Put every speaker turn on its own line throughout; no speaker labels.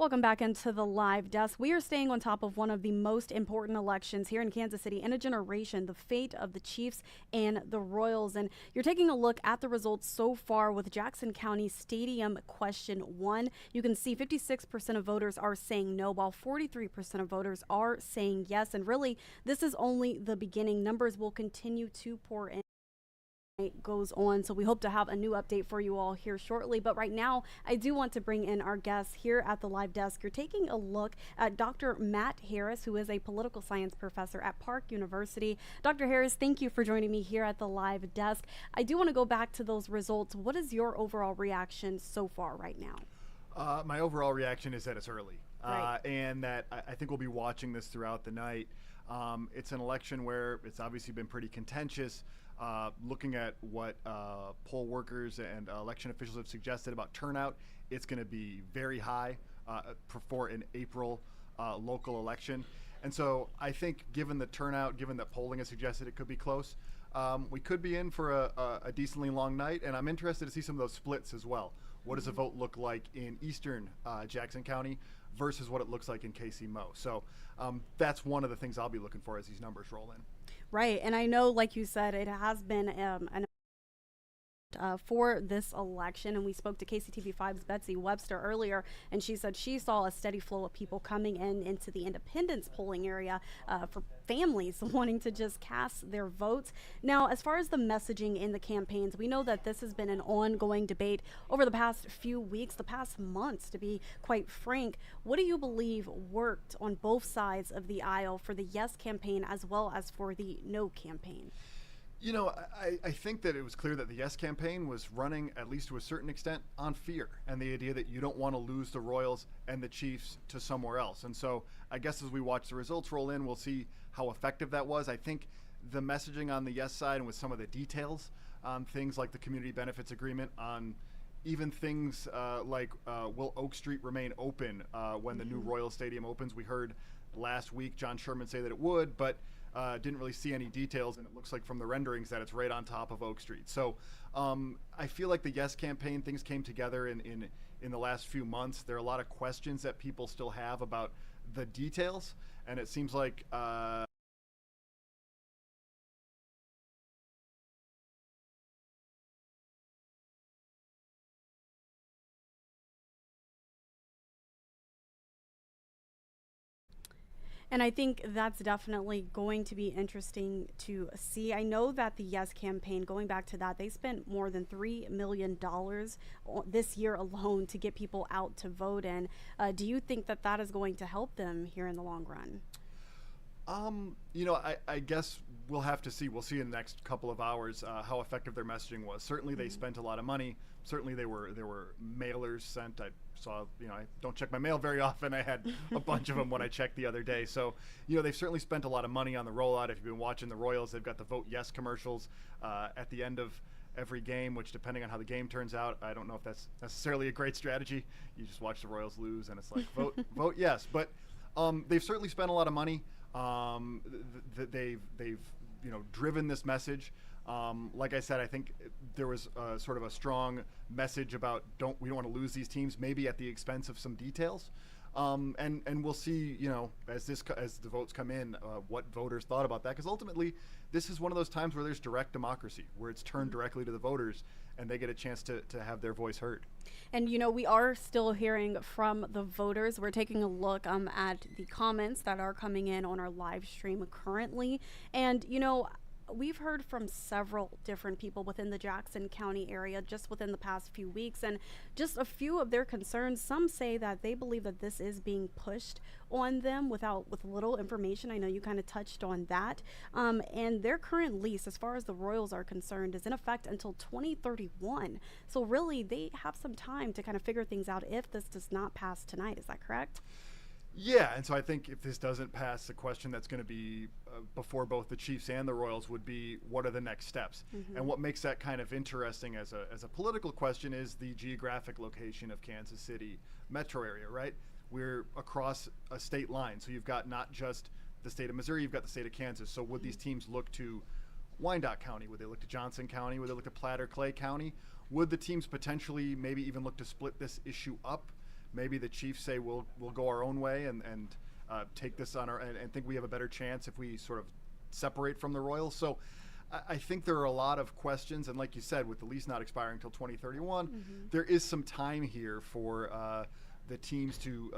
Welcome back into the live desk. We are staying on top of one of the most important elections here in Kansas City in a generation, the fate of the Chiefs and the Royals. And you're taking a look at the results so far with Jackson County Stadium question 1. You can see 56% of voters are saying no, while 43% of voters are saying yes. And really, this is only the beginning. Numbers will continue to pour in goes on, so we hope to have a new update for you all here shortly. But right now, I do want to bring in our guests here at the live desk. You're taking a look at Dr. Matt Harris, who is a political science professor at Park University. Dr. Harris, thank you for joining me here at the live desk. I do want to go back to those results. What is your overall reaction so far right now?
My overall reaction is that it's early,
Right.
and that I think we'll be watching this throughout the night. It's an election where it's obviously been pretty contentious. Looking at what poll workers and election officials have suggested about turnout, it's going to be very high for an April local election. And so I think given the turnout, given that polling has suggested it could be close, we could be in for a decently long night. And I'm interested to see some of those splits as well. What does a vote look like in eastern Jackson County versus what it looks like in KC-Mo? So that's one of the things I'll be looking for as these numbers roll in.
Right. And I know, like you said, it has been for this election, and we spoke to KCTV5's Betsy Webster earlier, and she said she saw a steady flow of people coming into the independence polling area for families wanting to just cast their votes. Now, as far as the messaging in the campaigns, we know that this has been an ongoing debate over the past few weeks, the past months, to be quite frank. What do you believe worked on both sides of the aisle for the yes campaign as well as for the no campaign?
You know, I think that it was clear that the Yes campaign was running, at least to a certain extent, on fear and the idea that you don't want to lose the Royals and the Chiefs to somewhere else. And so I guess as we watch the results roll in, we'll see how effective that was. I think the messaging on the Yes side and with some of the details on things like the community benefits agreement, on even things like will Oak Street remain open when the new Royal Stadium opens? We heard last week John Sherman say that it would, but didn't really see any details, and it looks like from the renderings that it's right on top of Oak Street. So I feel like the Yes campaign, things came together in the last few months. There are a lot of questions that people still have about the details, and it seems like
And I think that's definitely going to be interesting to see. I know that the Yes campaign, going back to that, they spent more than $3 million this year alone to get people out to vote. And do you think that that is going to help them here in the long run?
You know, I guess we'll have to see. We'll see in the next couple of hours how effective their messaging was. Certainly, they spent a lot of money. Certainly, there were mailers sent. I saw, you know, I don't check my mail very often. I had a bunch of them when I checked the other day. So, you know, they've certainly spent a lot of money on the rollout. If you've been watching the Royals, they've got the Vote Yes commercials at the end of every game, which, depending on how the game turns out, I don't know if that's necessarily a great strategy. You just watch the Royals lose, and it's like vote yes. But they've certainly spent a lot of money. They've you know, driven this message. Like I said, I think there was sort of a strong message about we don't want to lose these teams, maybe at the expense of some details. And we'll see, you know, as the votes come in, what voters thought about that, because ultimately this is one of those times where there's direct democracy, where it's turned directly to the voters and they get a chance to have their voice heard.
And, you know, we are still hearing from the voters. We're taking a look at the comments that are coming in on our live stream currently. And, you know, we've heard from several different people within the Jackson County area just within the past few weeks, and just a few of their concerns. Some say that they believe that this is being pushed on them with little information. I know you kind of touched on that. And their current lease, as far as the Royals are concerned, is in effect until 2031. So really, they have some time to kind of figure things out if this does not pass tonight. Is that correct?
Yeah, and so I think if this doesn't pass, the question that's going to be before both the Chiefs and the Royals would be, what are the next steps? And what makes that kind of interesting as a political question is the geographic location of Kansas City metro area, right? We're across a state line, so you've got not just the state of Missouri, you've got the state of Kansas. So would these teams look to Wyandotte County? Would they look to Johnson County? Would they look to Platte or Clay County? Would the teams potentially maybe even look to split this issue up maybe the Chiefs say we'll go our own way and take this on and think we have a better chance if we sort of separate from the Royals. So I think there are a lot of questions, and like you said, with the lease not expiring until 2031, there is some time here for the teams to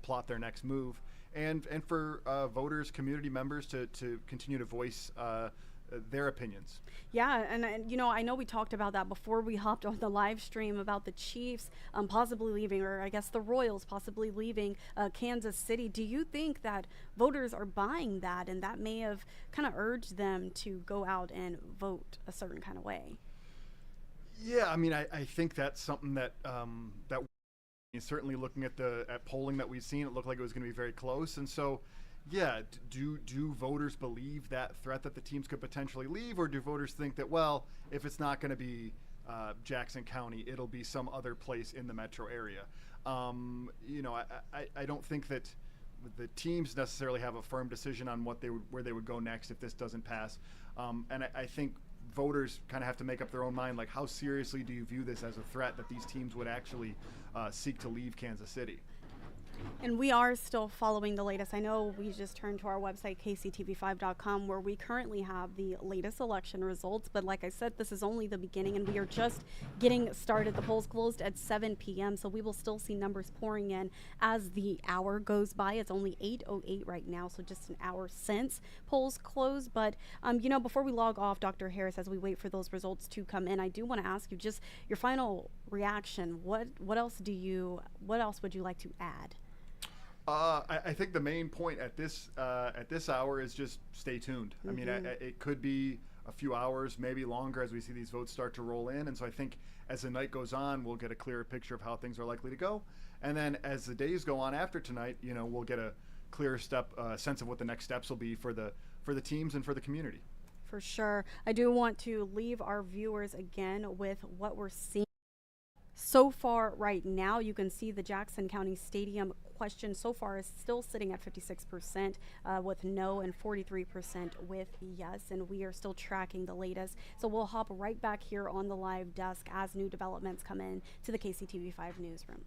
plot their next move, and for voters, community members to continue to voice their opinions.
Yeah, and I know we talked about that before we hopped on the live stream about the Chiefs possibly leaving, or I guess the Royals possibly leaving Kansas City. Do you think that voters are buying that, and that may have kind of urged them to go out and vote a certain kind of way?
Yeah, I mean, I think that's something that that certainly looking at polling that we've seen, it looked like it was going to be very close, and so. Yeah, do voters believe that threat that the teams could potentially leave, or do voters think that, well, if it's not going to be Jackson County, it'll be some other place in the metro area? I don't think that the teams necessarily have a firm decision on where they would go next if this doesn't pass, and I think voters kind of have to make up their own mind, like how seriously do you view this as a threat that these teams would actually seek to leave Kansas City?
And we are still following the latest. I know we just turned to our website, kctv5.com, where we currently have the latest election results. But like I said, this is only the beginning, and we are just getting started. The polls closed at 7 p.m., so we will still see numbers pouring in as the hour goes by. It's only 8:08 right now, so just an hour since polls closed. But, before we log off, Dr. Harris, as we wait for those results to come in, I do want to ask you just your final reaction. What else would you like to add?
I think the main point at this hour is just stay tuned. I mean, it could be a few hours, maybe longer, as we see these votes start to roll in. And so I think as the night goes on, we'll get a clearer picture of how things are likely to go. And then as the days go on after tonight, we'll get a clearer sense of what the next steps will be for the teams and for the community.
For sure. I do want to leave our viewers again with what we're seeing. So far right now, you can see the Jackson County Stadium question so far is still sitting at 56% with no and 43% with yes, and we are still tracking the latest. So we'll hop right back here on the live desk as new developments come in to the KCTV5 newsroom.